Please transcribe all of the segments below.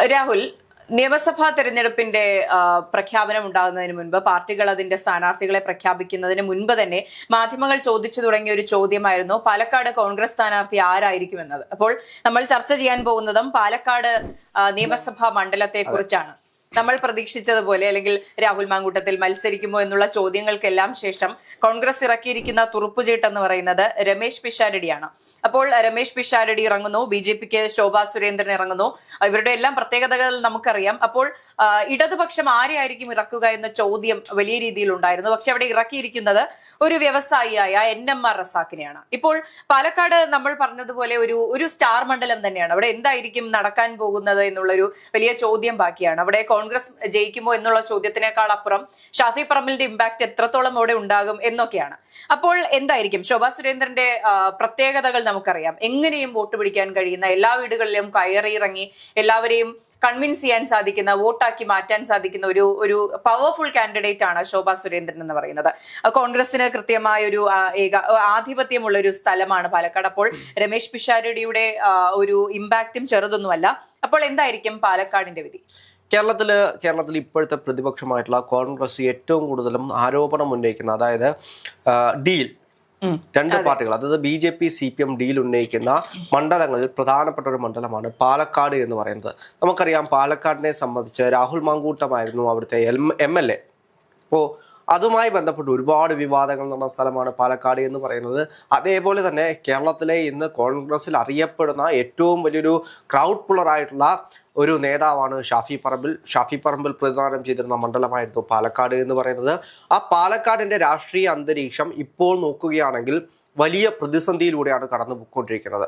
രാഹുൽ, നിയമസഭാ തെരഞ്ഞെടുപ്പിന്റെ പ്രഖ്യാപനം ഉണ്ടാകുന്നതിന് മുൻപ് പാർട്ടികൾ അതിന്റെ സ്ഥാനാർത്ഥികളെ പ്രഖ്യാപിക്കുന്നതിന് മുൻപ് തന്നെ മാധ്യമങ്ങൾ ചോദിച്ചു തുടങ്ങിയ ഒരു ചോദ്യമായിരുന്നു പാലക്കാട് കോൺഗ്രസ് സ്ഥാനാർത്ഥി ആരായിരിക്കുമെന്നത്. അപ്പോൾ നമ്മൾ ചർച്ച ചെയ്യാൻ പോകുന്നതും പാലക്കാട് നിയമസഭാ മണ്ഡലത്തെ കുറിച്ചാണ്. നമ്മൾ പ്രതീക്ഷിച്ചതുപോലെ അല്ലെങ്കിൽ രാഹുൽ മാങ്കൂട്ടത്തിൽ മത്സരിക്കുമോ എന്നുള്ള ചോദ്യങ്ങൾക്കെല്ലാം ശേഷം കോൺഗ്രസ് ഇറക്കിയിരിക്കുന്ന തുറുപ്പുചീട്ട് എന്ന് പറയുന്നത് രമേശ് പിഷാരടിയാണ്. അപ്പോൾ രമേശ് പിഷാരടി ഇറങ്ങുന്നു, BJPക്ക് ശോഭാ സുരേന്ദ്രൻ ഇറങ്ങുന്നു. ഇവരുടെ എല്ലാം പ്രത്യേകതകൾ നമുക്കറിയാം. അപ്പോൾ ഇടതുപക്ഷം ആരെയായിരിക്കും ഇറക്കുക എന്ന ചോദ്യം വലിയ രീതിയിൽ ഉണ്ടായിരുന്നു. പക്ഷെ അവിടെ ഇറക്കിയിരിക്കുന്നത് ഒരു വ്യവസായിയായ NMR റസാഖിനെയാണ്. ഇപ്പോൾ പാലക്കാട് നമ്മൾ പറഞ്ഞതുപോലെ ഒരു സ്റ്റാർ മണ്ഡലം തന്നെയാണ്. അവിടെ എന്തായിരിക്കും നടക്കാൻ പോകുന്നത് എന്നുള്ളൊരു വലിയ ചോദ്യം ബാക്കിയാണ്. അവിടെ കോൺഗ്രസ് ജയിക്കുമോ എന്നുള്ള ചോദ്യത്തിനേക്കാൾ അപ്പുറം ഷാഫി പറമ്പിലിന്റെ ഇമ്പാക്ട് എത്രത്തോളം അവിടെ ഉണ്ടാകും എന്നൊക്കെയാണ്. അപ്പോൾ എന്തായിരിക്കും ശോഭാ സുരേന്ദ്രന്റെ പ്രത്യേകതകൾ നമുക്കറിയാം. എങ്ങനെയും വോട്ട് പിടിക്കാൻ കഴിയുന്ന, എല്ലാ വീടുകളിലും കയറിയിറങ്ങി എല്ലാവരെയും കൺവിൻസ് ചെയ്യാൻ സാധിക്കുന്ന, വോട്ടാക്കി മാറ്റാൻ സാധിക്കുന്ന ഒരു പവർഫുൾ കാൻഡിഡേറ്റ് ആണ് ശോഭാ സുരേന്ദ്രൻ എന്ന് പറയുന്നത്. കോൺഗ്രസിന് കൃത്യമായ ഒരു ആധിപത്യമുള്ള ഒരു സ്ഥലമാണ് പാലക്കാട്. അപ്പോൾ രമേശ് പിഷാരടിയുടെ ഒരു ഇമ്പാക്റ്റും ചെറുതൊന്നുമല്ല. അപ്പോൾ എന്തായിരിക്കും പാലക്കാടിന്റെ വിധി? കേരളത്തിൽ ഇപ്പോഴത്തെ പ്രതിപക്ഷമായിട്ടുള്ള കോൺഗ്രസ് ഏറ്റവും കൂടുതലും ആരോപണം ഉന്നയിക്കുന്ന, അതായത് ഡീൽ രണ്ട് പാർട്ടികൾ, അതായത് BJP CPM ഡീൽ ഉന്നയിക്കുന്ന മണ്ഡലങ്ങളിൽ പ്രധാനപ്പെട്ട ഒരു മണ്ഡലമാണ് പാലക്കാട് എന്ന് പറയുന്നത്. നമുക്കറിയാം, പാലക്കാടിനെ സംബന്ധിച്ച് രാഹുൽ മാങ്കൂട്ടമായിരുന്നു അവിടുത്തെ MLA. അപ്പോൾ അതുമായി ബന്ധപ്പെട്ട് ഒരുപാട് വിവാദങ്ങൾ നടന്ന സ്ഥലമാണ് പാലക്കാട് എന്ന് പറയുന്നത്. അതേപോലെ തന്നെ കേരളത്തിലെ ഇന്ന് കോൺഗ്രസിൽ അറിയപ്പെടുന്ന ഏറ്റവും വലിയൊരു ക്രൗഡ് പുള്ളറായിട്ടുള്ള ഒരു നേതാവാണ് ഷാഫി പറമ്പിൽ പ്രതിദാനം ചെയ്തിരുന്ന മണ്ഡലമായിരുന്നു പാലക്കാട് എന്ന് പറയുന്നത്. ആ പാലക്കാടിന്റെ രാഷ്ട്രീയ അന്തരീക്ഷം ഇപ്പോൾ നോക്കുകയാണെങ്കിൽ വലിയ പ്രതിസന്ധിയിലൂടെയാണ് കടന്നു പോയിക്കൊണ്ടിരിക്കുന്നത്.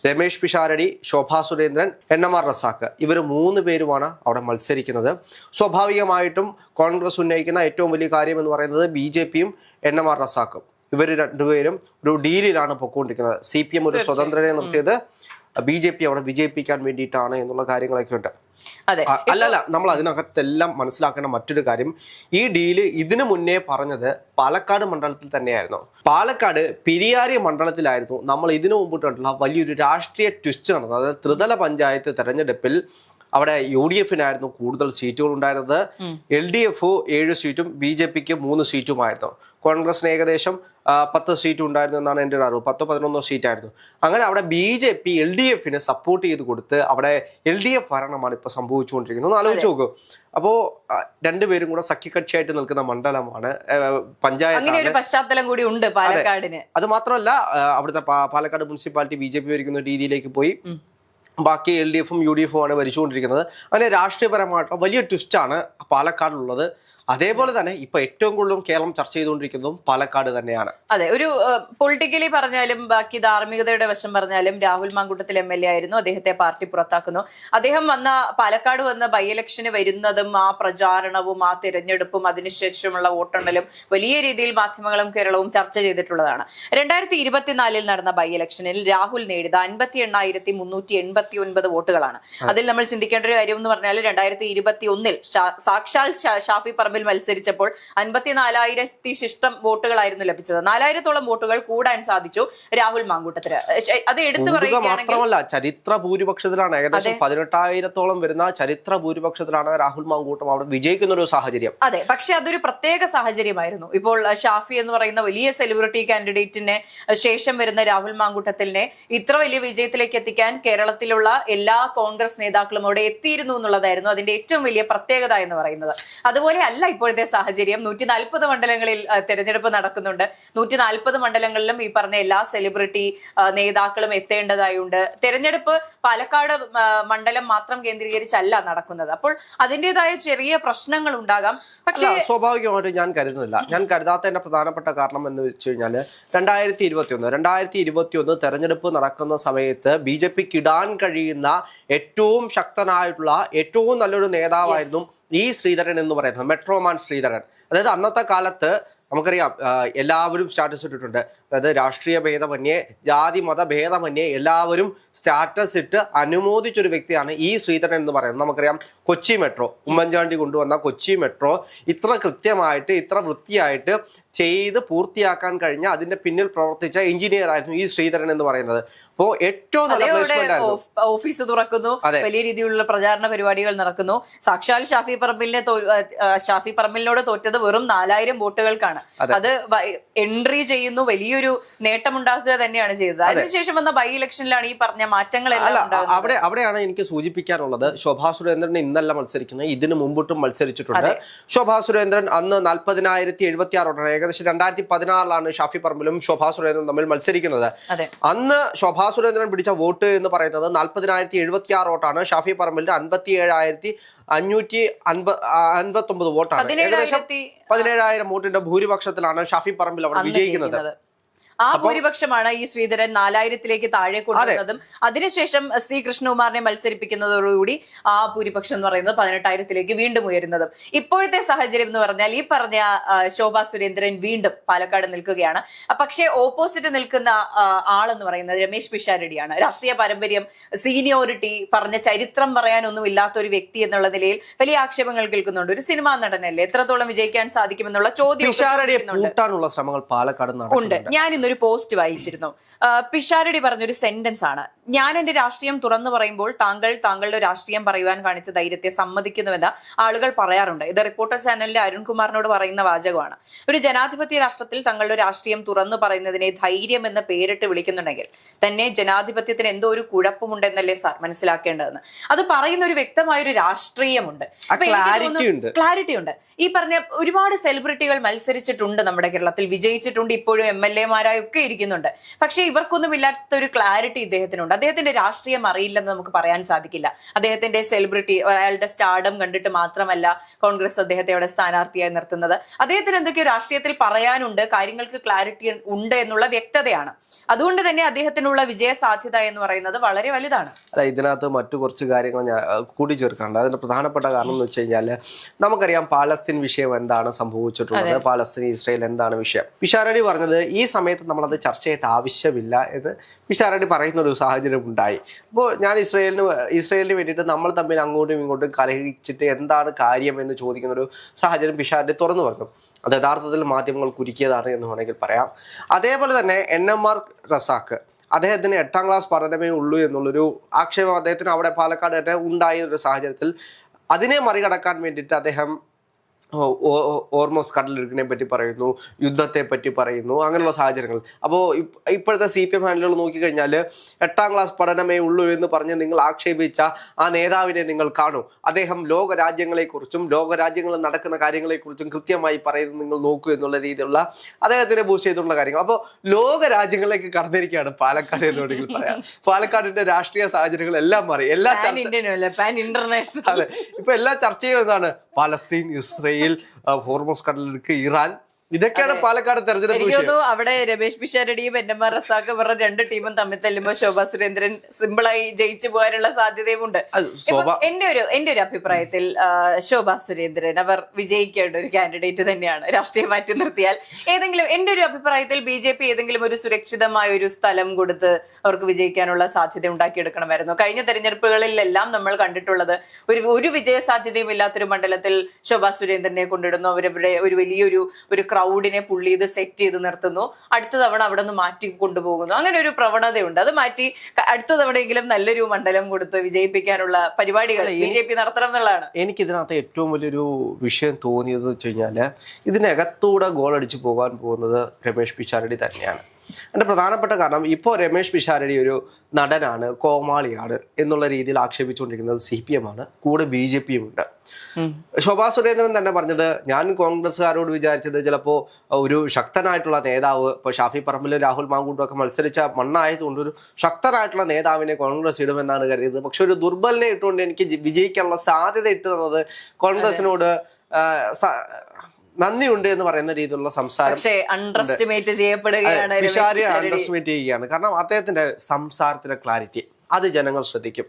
രമേശ് പിഷാരടി, ശോഭാ സുരേന്ദ്രൻ, NMR റസാഖ്, ഇവർ 3 പേരുമാണ് അവിടെ മത്സരിക്കുന്നത്. സ്വാഭാവികമായിട്ടും കോൺഗ്രസ് ഉന്നയിക്കുന്ന ഏറ്റവും വലിയ കാര്യം എന്ന് പറയുന്നത് BJPയും NMR റസാഖും, ഇവർ രണ്ടുപേരും ഒരു ഡീലിലാണ് പൊയ്ക്കൊണ്ടിരിക്കുന്നത്. CPM ഒരു സ്വതന്ത്രനെ നിർത്തിയത് BJP അവിടെ വിജയിപ്പിക്കാൻ വേണ്ടിയിട്ടാണ് എന്നുള്ള കാര്യങ്ങളൊക്കെ ഉണ്ട്. അല്ലല്ല, നമ്മൾ അതിനകത്തെല്ലാം മനസ്സിലാക്കേണ്ട മറ്റൊരു കാര്യം, ഈ ഡീല് ഇതിനു മുന്നേ പറഞ്ഞത് പാലക്കാട് മണ്ഡലത്തിൽ തന്നെയായിരുന്നു. പാലക്കാട് പെരിയാരി മണ്ഡലത്തിലായിരുന്നു നമ്മൾ ഇതിനു മുമ്പിട്ട് കണ്ടുള്ള വലിയൊരു രാഷ്ട്രീയ ട്വിസ്റ്റ് നടന്നത്. അതായത് ത്രിതല പഞ്ചായത്ത് തെരഞ്ഞെടുപ്പിൽ അവിടെ UDF-നായിരുന്നു കൂടുതൽ സീറ്റുകൾ ഉണ്ടായിരുന്നത്. LDF 7 സീറ്റും BJPക്ക് 3 സീറ്റുമായിരുന്നു. കോൺഗ്രസിന് ഏകദേശം 10 സീറ്റ് ഉണ്ടായിരുന്നു എന്നാണ് എൻ്റെ ഒരു അറിവ്. 10-11 സീറ്റായിരുന്നു. അങ്ങനെ അവിടെ BJP LDF-ന് സപ്പോർട്ട് ചെയ്ത് കൊടുത്ത് അവിടെ LDF ഭരണമാണ് ഇപ്പൊ സംഭവിച്ചുകൊണ്ടിരിക്കുന്നത്. ആലോചിച്ച് നോക്കൂ. അപ്പോ രണ്ടുപേരും കൂടെ സഖ്യകക്ഷിയായിട്ട് നിൽക്കുന്ന മണ്ഡലമാണ്, പഞ്ചായത്ത് പശ്ചാത്തലം കൂടി ഉണ്ട് പാലക്കാടിന്. അത് മാത്രമല്ല, അവിടുത്തെ പാലക്കാട് മുനിസിപ്പാലിറ്റി BJP ഭരിക്കുന്ന രീതിയിലേക്ക് പോയി. ബാക്കി LDF-ഉം UDF-ഉമാണ് ഭരിച്ചുകൊണ്ടിരിക്കുന്നത്. അങ്ങനെ രാഷ്ട്രീയപരമായിട്ടുള്ള വലിയ ട്വിസ്റ്റാണ് പാലക്കാടിലുള്ളത്. അതേപോലെ തന്നെ ഇപ്പൊ ഏറ്റവും കൂടുതലും കേരളം ചർച്ച ചെയ്തുകൊണ്ടിരിക്കുന്നതും പാലക്കാട് തന്നെയാണ്. അതെ, ഒരു പൊളിറ്റിക്കലി പറഞ്ഞാലും ബാക്കി ധാർമ്മികതയുടെ വശം പറഞ്ഞാലും രാഹുൽ മാങ്കൂട്ടത്തിൽ MLA ആയിരുന്നു. അദ്ദേഹത്തെ പാർട്ടി പുറത്താക്കുന്നു. അദ്ദേഹം പാലക്കാട് വന്ന ബൈ ഇലക്ഷന് വരുന്നതും ആ പ്രചാരണവും ആ തിരഞ്ഞെടുപ്പും അതിനുശേഷമുള്ള വോട്ടെണ്ണലും വലിയ രീതിയിൽ മാധ്യമങ്ങളും കേരളവും ചർച്ച ചെയ്തിട്ടുള്ളതാണ്. 2024 നടന്ന ബൈ ഇലക്ഷനിൽ രാഹുൽ നേടിയത് 58,389 വോട്ടുകളാണ്. അതിൽ നമ്മൾ ചിന്തിക്കേണ്ട ഒരു കാര്യം എന്ന് പറഞ്ഞാൽ 2021 സാക്ഷാൽ ഷാഫി പറമ്പിൽ മത്സരിച്ചപ്പോൾ 54,000 ശിഷ്ടം വോട്ടുകളായിരുന്നു ലഭിച്ചത്. 4,000-ഓളം വോട്ടുകൾ കൂടാൻ സാധിച്ചു രാഹുൽ മാങ്കൂട്ടത്തിന്. അത് എടുത്തു പറയുകയാണെങ്കിൽ ചരിത്ര ഭൂരിപക്ഷത്തിലാണ്, ഏകദേശം 18,000-ഓളം വരുന്ന ചരിത്ര ഭൂരിപക്ഷത്തിലാണ് രാഹുൽ മാങ്കൂട്ടം അവിടെ വിജയിക്കുന്ന ഒരു സാഹചര്യം. അതെ, പക്ഷെ അതൊരു പ്രത്യേക സാഹചര്യമായിരുന്നു. ഇപ്പോൾ ഷാഫി എന്ന് പറയുന്ന വലിയ സെലിബ്രിറ്റി കാൻഡിഡേറ്റിന് ശേഷം വരുന്ന രാഹുൽ മാങ്കൂട്ടത്തിനെ ഇത്ര വലിയ വിജയത്തിലേക്ക് എത്തിക്കാൻ കേരളത്തിലുള്ള എല്ലാ കോൺഗ്രസ് നേതാക്കളും അവിടെ എത്തിയിരുന്നു എന്നുള്ളതായിരുന്നു അതിന്റെ ഏറ്റവും വലിയ പ്രത്യേകത എന്ന് പറയുന്നത്. അതുപോലെ അല്ല ഇപ്പോഴത്തെ സാഹചര്യം. 140 മണ്ഡലങ്ങളിൽ തെരഞ്ഞെടുപ്പ് നടക്കുന്നുണ്ട്. 140 മണ്ഡലങ്ങളിലും ഈ പറഞ്ഞ എല്ലാ സെലിബ്രിറ്റി നേതാക്കളും എത്തേണ്ടതായുണ്ട്. തെരഞ്ഞെടുപ്പ് പാലക്കാട് മണ്ഡലം മാത്രം കേന്ദ്രീകരിച്ചല്ല നടക്കുന്നത്. അപ്പോൾ അതിൻ്റെതായ ചെറിയ പ്രശ്നങ്ങൾ ഉണ്ടാകാം. പക്ഷേ സ്വാഭാവികമായിട്ടും ഞാൻ കരുതാത്തതിന്റെ പ്രധാനപ്പെട്ട കാരണം എന്ന് വെച്ച് കഴിഞ്ഞാൽ 2021 തെരഞ്ഞെടുപ്പ് നടക്കുന്ന സമയത്ത് BJPക്ക് ഇടാൻ കഴിയുന്ന ഏറ്റവും ശക്തനായിട്ടുള്ള ഏറ്റവും നല്ലൊരു നേതാവായിരുന്നു ഈ ശ്രീധരൻ എന്ന് പറയുന്നത്, മെട്രോമാൻ ശ്രീധരൻ. അതായത് അന്നത്തെ കാലത്ത് നമുക്കറിയാം, എല്ലാവരും സ്റ്റാറ്റസ് ഇട്ടിട്ടുണ്ട്. അതായത് രാഷ്ട്രീയ ഭേദമന്യേ, ജാതി മത ഭേദമന്യേ എല്ലാവരും സ്റ്റാറ്റസ് ഇട്ട് അനുമോദിച്ചൊരു വ്യക്തിയാണ് ഈ ശ്രീധരൻ എന്ന് പറയുന്നത്. നമുക്കറിയാം, കൊച്ചി മെട്രോ, ഉമ്മൻചാണ്ടി കൊണ്ടുവന്ന കൊച്ചി മെട്രോ ഇത്ര കൃത്യമായിട്ട് ഇത്ര വൃത്തിയായിട്ട് ചെയ്ത് പൂർത്തിയാക്കാൻ കഴിഞ്ഞ അതിന്റെ പിന്നിൽ പ്രവർത്തിച്ച എഞ്ചിനീയർ ആയിരുന്നു ഈ ശ്രീധരൻ എന്ന് പറയുന്നത്. അപ്പോ ഏറ്റവും നല്ല പ്ലേസ്മെന്റ് ആയിരുന്നു. ഓഫീസ് തുറക്കുന്നു, വലിയ രീതിയിലുള്ള പ്രചാരണ പരിപാടികൾ നടക്കുന്നു. സാക്ഷാൽ ഷാഫി പറമ്പിലിനോട് തോറ്റത് വെറും 4000 വോട്ടുകൾക്കാണ്. അത് എൻട്രി ചെയ്യുന്നു, വലിയൊരു നേട്ടമുണ്ടാക്കുക തന്നെയാണ് ചെയ്തത്. അതിനുശേഷം വന്ന ബൈ ഇലക്ഷനിലാണ് ഈ പറഞ്ഞ മാറ്റങ്ങളെല്ലാം. അവിടെയാണ് എനിക്ക് സൂചിപ്പിക്കാനുള്ളത്. ശോഭാ സുരേന്ദ്രൻ ഇന്നല്ല മത്സരിക്കുന്നത്, ഇതിനു മുമ്പിട്ടും മത്സരിച്ചിട്ടുണ്ട്. ശോഭാ സുരേന്ദ്രൻ അന്ന് 40,076 വോട്ടാണ്. ഏകദേശം 2016 ഷാഫി പറമ്പിലും ശോഭാ സുരേന്ദ്രൻ തമ്മിൽ മത്സരിക്കുന്നത്. അന്ന് ശോഭാ സുരേന്ദ്രൻ പിടിച്ച വോട്ട് എന്ന് പറയുന്നത് 40,076 വോട്ടാണ്. ഷാഫി പറമ്പിലിന്റെ 57,559 വോട്ടാണ്. ഏകദേശം 17,000 വോട്ടിന്റെ ഭൂരിപക്ഷത്തിലാണ് ഷാഫി പറമ്പിൽ അവിടെ വിജയിക്കുന്നത്. ആ ഭൂരിപക്ഷമാണ് ഈ ശ്രീധരൻ 4000-ലേക്ക് താഴെ കൊണ്ടുവന്നതും അതിനുശേഷം ശ്രീ കൃഷ്ണകുമാറിനെ മത്സരിപ്പിക്കുന്നതോടുകൂടി ആ ഭൂരിപക്ഷം എന്ന് പറയുന്നത് 18,000-ലേക്ക് വീണ്ടും ഉയരുന്നതും. ഇപ്പോഴത്തെ സാഹചര്യം എന്ന് പറഞ്ഞാൽ ഈ പറഞ്ഞ ശോഭാ സുരേന്ദ്രൻ വീണ്ടും പാലക്കാട് നിൽക്കുകയാണ്. പക്ഷേ ഓപ്പോസിറ്റ് നിൽക്കുന്ന ആളെന്ന് പറയുന്നത് രമേശ് പിഷാരടിയാണ്. രാഷ്ട്രീയ പാരമ്പര്യം, സീനിയോറിറ്റി, പറഞ്ഞ ചരിത്രം പറയാനൊന്നും ഇല്ലാത്ത ഒരു വ്യക്തി എന്നുള്ള നിലയിൽ വലിയ ആക്ഷേപങ്ങൾ കേൾക്കുന്നുണ്ട്. ഒരു സിനിമാ നടനല്ലേ, എത്രത്തോളം വിജയിക്കാൻ സാധിക്കുമെന്നുള്ള ചോദ്യം ശ്രമങ്ങൾ പാലക്കാട് ഉണ്ട്. ഞാൻ ഇന്നൊരു പോസ്റ്റ് വായിച്ചിരുന്നു. പിഷാരടി പറഞ്ഞൊരു സെന്റൻസ് ആണ്: ഞാൻ എന്റെ രാഷ്ട്രീയം തുറന്നു പറയുമ്പോൾ താങ്കളുടെ രാഷ്ട്രീയം പറയുവാൻ കാണിച്ച ധൈര്യത്തെ സമ്മതിക്കുന്നുവെന്ന് ആളുകൾ പറയാറുണ്ട്. ഇത് റിപ്പോർട്ടർ ചാനലിലെ അരുൺകുമാറിനോട് പറയുന്ന വാചകമാണ്. ഒരു ജനാധിപത്യ രാഷ്ട്രത്തിൽ തങ്ങളുടെ രാഷ്ട്രീയം തുറന്നു പറയുന്നതിനെ ധൈര്യം എന്ന് പേരിട്ട് വിളിക്കുന്നുണ്ടെങ്കിൽ തന്നെ ജനാധിപത്യത്തിന് എന്തോ ഒരു കുഴപ്പമുണ്ടെന്നല്ലേ സാർ മനസ്സിലാക്കേണ്ടതെന്ന്. അത് പറയുന്ന ഒരു വ്യക്തമായൊരു രാഷ്ട്രീയമുണ്ട്, ക്ലാരിറ്റി ഉണ്ട്. ഈ പറഞ്ഞ ഒരുപാട് സെലിബ്രിറ്റികൾ മത്സരിച്ചിട്ടുണ്ട് നമ്മുടെ കേരളത്തിൽ, വിജയിച്ചിട്ടുണ്ട്, ഇപ്പോഴും MLA-മാരായി ഒക്കെ ഇരിക്കുന്നുണ്ട്. പക്ഷെ ഇവർക്കൊന്നും ഇല്ലാത്ത ഒരു ക്ലാരിറ്റി ഇദ്ദേഹത്തിനുണ്ട്. അദ്ദേഹത്തിന്റെ രാഷ്ട്രീയം അറിയില്ലെന്ന് നമുക്ക് പറയാൻ സാധിക്കില്ല. അദ്ദേഹത്തിന്റെ സെലിബ്രിറ്റി, അയാളുടെ സ്റ്റാർഡം കണ്ടിട്ട് മാത്രമല്ല കോൺഗ്രസ് അദ്ദേഹത്തെ അവിടെ സ്ഥാനാർത്ഥിയായി നിർത്തുന്നത്. അദ്ദേഹത്തിന് എന്തൊക്കെയോ രാഷ്ട്രീയത്തിൽ പറയാനുണ്ട്, കാര്യങ്ങൾക്ക് ക്ലാരിറ്റി ഉണ്ട് എന്നുള്ള വ്യക്തതയാണ്. അതുകൊണ്ട് തന്നെ അദ്ദേഹത്തിനുള്ള വിജയ സാധ്യത എന്ന് പറയുന്നത് വളരെ വലുതാണ്. ഇതിനകത്ത് മറ്റു കുറച്ച് കാര്യങ്ങൾ ഞാൻ കൂട്ടിച്ചേർക്കാനുണ്ട്. അതിന്റെ പ്രധാനപ്പെട്ട കാരണം എന്ന് വെച്ച് കഴിഞ്ഞാല് നമുക്കറിയാം പാലസ്തീൻ വിഷയം എന്താണ് സംഭവിച്ചിട്ടുള്ളത്, പാലസ്തീൻ ഇസ്രായേൽ എന്താണ് വിഷയം. പിഷാരടി പറഞ്ഞത് ഈ സമയത്ത് നമ്മളത് ചർച്ച ചെയ്യേണ്ട ആവശ്യമില്ല എന്ന് പിഷാരടി പറയുന്ന ഒരു സാഹചര്യം ഉണ്ടായി. അപ്പോൾ ഞാൻ ഇസ്രായേലിന് വേണ്ടിയിട്ട് നമ്മൾ തമ്മിൽ അങ്ങോട്ടും ഇങ്ങോട്ടും കലഹിച്ചിട്ട് എന്താണ് കാര്യം എന്ന് ചോദിക്കുന്ന ഒരു സാഹചര്യം പിഷാരടി തുറന്നു പറഞ്ഞു. അത് യഥാർത്ഥത്തിൽ മാധ്യമങ്ങൾ കുരുക്കിയതാണ് എന്ന് വേണമെങ്കിൽ പറയാം. അതേപോലെ തന്നെ NMR റസാഖ്, അദ്ദേഹത്തിന് 8ാം ക്ലാസ് പഠനമേ ഉള്ളൂ എന്നുള്ളൊരു ആക്ഷേപം അദ്ദേഹത്തിന് അവിടെ പാലക്കാട് ഉണ്ടായ ഒരു സാഹചര്യത്തിൽ അതിനെ മറികടക്കാൻ വേണ്ടിയിട്ട് അദ്ദേഹം ഓർമോസ് കടലെടുക്കിനെ പറ്റി പറയുന്നു, യുദ്ധത്തെ പറ്റി പറയുന്നു, അങ്ങനെയുള്ള സാഹചര്യങ്ങൾ. അപ്പോൾ ഇപ്പോഴത്തെ CPM ഹാൻഡിലുകൾ നോക്കിക്കഴിഞ്ഞാൽ 8ാം ക്ലാസ് പഠനമേ ഉള്ളൂ എന്ന് പറഞ്ഞ് നിങ്ങൾ ആക്ഷേപിച്ച ആ നേതാവിനെ നിങ്ങൾ കാണൂ. അദ്ദേഹം ലോകരാജ്യങ്ങളെക്കുറിച്ചും ലോകരാജ്യങ്ങളിൽ നടക്കുന്ന കാര്യങ്ങളെക്കുറിച്ചും കൃത്യമായി പറയുന്നത് നിങ്ങൾ നോക്കൂ എന്നുള്ള രീതിയിലുള്ള അദ്ദേഹത്തിനെ ബൂസ്റ്റ് ചെയ്തിട്ടുള്ള കാര്യങ്ങൾ. അപ്പോൾ ലോകരാജ്യങ്ങളിലേക്ക് കടന്നിരിക്കുകയാണ് പാലക്കാട് എന്ന് വേണമെങ്കിൽ പറയാം. പാലക്കാടിന്റെ രാഷ്ട്രീയ സാഹചര്യങ്ങൾ എല്ലാം മാറി. അതെ, ഇപ്പൊ എല്ലാ ചർച്ചയും എന്താണ്? പാലസ്തീൻ, ഇസ്രായേൽ, ഹോർമോസ് കടലിടുക്ക്, ഇറാൻ, ഇതൊക്കെയാണ് പാലക്കാട് തെരഞ്ഞെടുപ്പ്. അവിടെ രമേശ് പിഷാരടിയും NMR റസാഖ് ഇവരുടെ 2 ടീമും തമ്മിൽ തല്ലുമ്പോൾ ശോഭാ സുരേന്ദ്രൻ സിമ്പിളായി ജയിച്ചു പോകാനുള്ള സാധ്യതയുമുണ്ട്. എന്റെ ഒരു അഭിപ്രായത്തിൽ ശോഭാ സുരേന്ദ്രൻ അവർ വിജയിക്കേണ്ട ഒരു കാൻഡിഡേറ്റ് തന്നെയാണ്. രാഷ്ട്രീയം മാറ്റി നിർത്തിയാൽ എന്റെ ഒരു അഭിപ്രായത്തിൽ BJP ഏതെങ്കിലും ഒരു സുരക്ഷിതമായ ഒരു സ്ഥലം കൊടുത്ത് അവർക്ക് വിജയിക്കാനുള്ള സാധ്യത ഉണ്ടാക്കിയെടുക്കണമായിരുന്നു. കഴിഞ്ഞ തെരഞ്ഞെടുപ്പുകളിലെല്ലാം നമ്മൾ കണ്ടിട്ടുള്ളത് ഒരു വിജയ സാധ്യതയും ഇല്ലാത്തൊരു മണ്ഡലത്തിൽ ശോഭാ സുരേന്ദ്രനെ കൊണ്ടിടുന്നു. അവരവിടെ ഒരു വലിയൊരു ക്രൗഡിനെ പുള്ളി ഇത് സെറ്റ് ചെയ്ത് നിർത്തുന്നു, അടുത്ത തവണ അവിടെ നിന്ന് മാറ്റി കൊണ്ടുപോകുന്നു. അങ്ങനെ ഒരു പ്രവണതയുണ്ട്. അത് മാറ്റി അടുത്ത തവണയെങ്കിലും നല്ലൊരു മണ്ഡലം കൊടുത്ത് വിജയിപ്പിക്കാനുള്ള പരിപാടികൾ BJP നടത്തണം എന്നുള്ളതാണ്. എനിക്ക് ഇതിനകത്ത് ഏറ്റവും വലിയൊരു വിഷയം തോന്നിയത് വെച്ച് കഴിഞ്ഞാല് ഇതിനകത്തൂടെ ഗോൾ അടിച്ചു പോകാൻ പോകുന്നത് രമേശ് പിഷാരടി തന്നെയാണ്. അതിന്റെ പ്രധാനപ്പെട്ട കാരണം ഇപ്പോൾ രമേശ് പിഷാരടി ഒരു നടനാണ്, കോമാളിയാണ് എന്നുള്ള രീതിയിൽ ആക്ഷേപിച്ചുകൊണ്ടിരിക്കുന്നത് CPM ആണ്, കൂടെ BJPയും ഉണ്ട്. ശോഭാ സുരേന്ദ്രൻ തന്നെ പറഞ്ഞത്, ഞാൻ കോൺഗ്രസ്സുകാരോട് വിചാരിച്ചത് ചിലപ്പോൾ ഒരു ശക്തനായിട്ടുള്ള നേതാവ്, ഇപ്പോൾ ഷാഫി പറമ്പിലും രാഹുൽ മാങ്കൂട്ടും ഒക്കെ മത്സരിച്ച മണ്ണായതുകൊണ്ട് ഒരു ശക്തനായിട്ടുള്ള നേതാവിനെ കോൺഗ്രസ് ഇടുമെന്നാണ് കരുതിയത്. പക്ഷെ ഒരു ദുർബലിനെ ഇട്ടുകൊണ്ട് എനിക്ക് വിജയിക്കാനുള്ള സാധ്യത ഇട്ടു തന്നത് കോൺഗ്രസിനോട് നന്ദിയുണ്ട് എന്ന് പറയുന്ന രീതിയിലുള്ള സംസാരം അണ്ടർഎസ്റ്റിമേറ്റ് ചെയ്യപ്പെടുകയാണ്. പിഷാരടി അണ്ടർഎസ്റ്റിമേറ്റ് ചെയ്യുകയാണ്. കാരണം അദ്ദേഹത്തിന്റെ സംസാരത്തിലെ ക്ലാരിറ്റി അത് ജനങ്ങൾ ശ്രദ്ധിക്കും.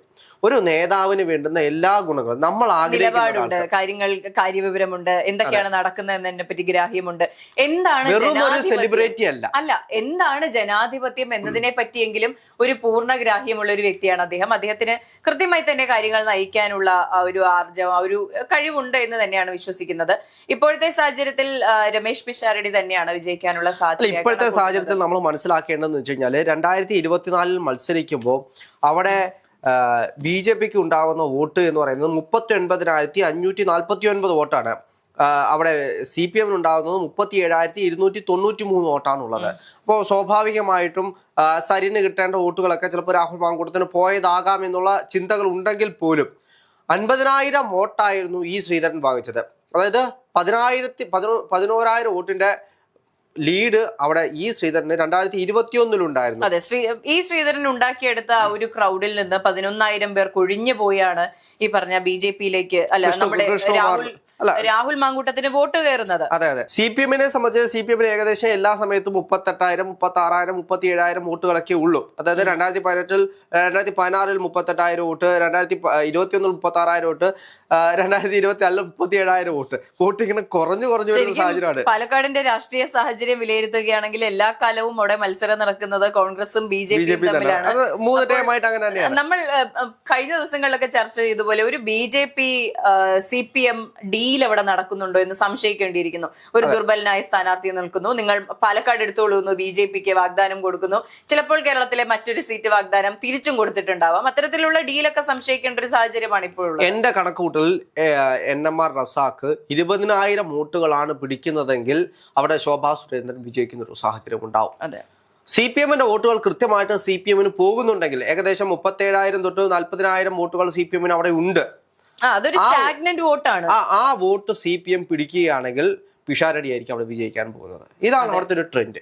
ഒരു നേതാവിന് വേണ്ടുന്ന എല്ലാ ഗുണങ്ങളും നമ്മൾ നിലപാടുണ്ട്, കാര്യവിവരമുണ്ട്, എന്തൊക്കെയാണ് നടക്കുന്നത് എന്നതിനെ പറ്റി ഗ്രാഹ്യമുണ്ട്. എന്താണ് സെലിബ്രിറ്റി അല്ല, എന്താണ് ജനാധിപത്യം എന്നതിനെ പറ്റിയെങ്കിലും ഒരു പൂർണ്ണ ഗ്രാഹ്യമുള്ള ഒരു വ്യക്തിയാണ് അദ്ദേഹം. അദ്ദേഹത്തിന് കൃത്യമായി തന്നെ കാര്യങ്ങൾ നയിക്കാനുള്ള ഒരു ആർജവം, ഒരു കഴിവുണ്ട് എന്ന് തന്നെയാണ് വിശ്വസിക്കുന്നത്. ഇപ്പോഴത്തെ സാഹചര്യത്തിൽ രമേശ് പിഷാരടി തന്നെയാണ് വിജയിക്കാനുള്ള സാധ്യത. ഇപ്പോഴത്തെ സാഹചര്യത്തിൽ നമ്മൾ മനസ്സിലാക്കേണ്ടതെന്ന് വെച്ച് കഴിഞ്ഞാൽ 2024 മത്സരിക്കുമ്പോൾ അവിടെ BJPക്ക് ഉണ്ടാകുന്ന വോട്ട് എന്ന് പറയുന്നത് 39,549 വോട്ടാണ്. അവിടെ CPM ഉണ്ടാകുന്നത് 37,293 വോട്ടാണുള്ളത്. അപ്പോൾ സ്വാഭാവികമായിട്ടും സരിന് കിട്ടേണ്ട വോട്ടുകളൊക്കെ ചിലപ്പോൾ രാഹുൽ മാങ്കൂട്ടത്തിന് പോയതാകാം എന്നുള്ള ചിന്തകൾ ഉണ്ടെങ്കിൽ പോലും 50,000 വോട്ടായിരുന്നു ഈ ശ്രീധരൻ വാങ്ങിച്ചത്. അതായത് 11,000 വോട്ടിന്റെ ലീഡ് അവിടെ ഈ ശ്രീധരന് 2021 ഉണ്ടായിരുന്നു. അതെ, ഈ ശ്രീധരൻ ഉണ്ടാക്കിയെടുത്ത ഒരു ക്രൗഡിൽ നിന്ന് 11,000 പേർ കൊഴിഞ്ഞു പോയാണ് ഈ പറഞ്ഞ BJPയിലേക്ക്, അല്ല നമ്മുടെ രാഹുൽ മാങ്കൂട്ടത്തിന് വോട്ട് കയറുന്നത്. അതെ അതെ. CPM-നെ സംബന്ധിച്ച് CPM-ന് ഏകദേശം എല്ലാ സമയത്തും 38,000, 36,000, 37,000 വോട്ടുകളൊക്കെ ഉള്ളൂ. അതായത് 2016 38,000 വോട്ട്, 2021 36,000 വോട്ട്, 2024 37,000 വോട്ട്. വോട്ട് ഇങ്ങനെ കുറഞ്ഞു വരുന്ന സാഹചര്യമാണ്. പാലക്കാടിന്റെ രാഷ്ട്രീയ സാഹചര്യം വിലയിരുത്തുകയാണെങ്കിൽ എല്ലാ കാലവും അവിടെ മത്സരം നടക്കുന്നത് കോൺഗ്രസും BJPയും തമ്മിലാണ്. മൂന്ന് ടൈമായിട്ട് അങ്ങനെ തന്നെയാണ്. നമ്മൾ കഴിഞ്ഞ ദിവസങ്ങളിലൊക്കെ ചർച്ച ചെയ്തതുപോലെ ഒരു BJP CPM ഡീൽ അവിടെ നടക്കുന്നുണ്ടോ എന്ന് സംശയിക്കേണ്ടിയിരിക്കുന്നു. ഒരു ദുർബലനായ സ്ഥാനാർത്ഥി നിൽക്കുന്നു, നിങ്ങൾ പാലക്കാട് എടുത്തോളൂന്ന് BJPക്ക് വാഗ്ദാനം കൊടുക്കുന്നു, ചിലപ്പോൾ കേരളത്തിലെ മറ്റൊരു സീറ്റ് വാഗ്ദാനം തിരിച്ചും കൊടുത്തിട്ടുണ്ടാവാം. അത്തരത്തിലുള്ള ഡീലൊക്കെ സംശയിക്കേണ്ട ഒരു സാഹചര്യമാണ് ഇപ്പോഴുള്ളത്. എന്റെ കണക്കുകൂട്ടലിൽ NMR റസാഖ് 20,000 വോട്ടുകളാണ് പിടിക്കുന്നതെങ്കിൽ അവിടെ ശോഭാ സുരേന്ദ്രൻ വിജയിക്കുന്ന ഒരു സാഹചര്യം ഉണ്ടാവും. അതെ, CPM-ന്റെ വോട്ടുകൾ കൃത്യമായിട്ട് CPM-ന് പോകുന്നുണ്ടെങ്കിൽ ഏകദേശം 37,000 തൊട്ട് 40,000 വോട്ടുകൾ CPM-ന് അവിടെ ഉണ്ട്. അതൊരു സ്റ്റാഗ്നന്റ് വോട്ടാണ്. ആ വോട്ട് CPM പിടിക്കുകയാണെങ്കിൽ പിഷാരടി ആയിരിക്കും അവിടെ വിജയിക്കാൻ പോകുന്നത്. ഇതാണ് അവിടുത്തെ ഒരു ട്രെൻഡ്.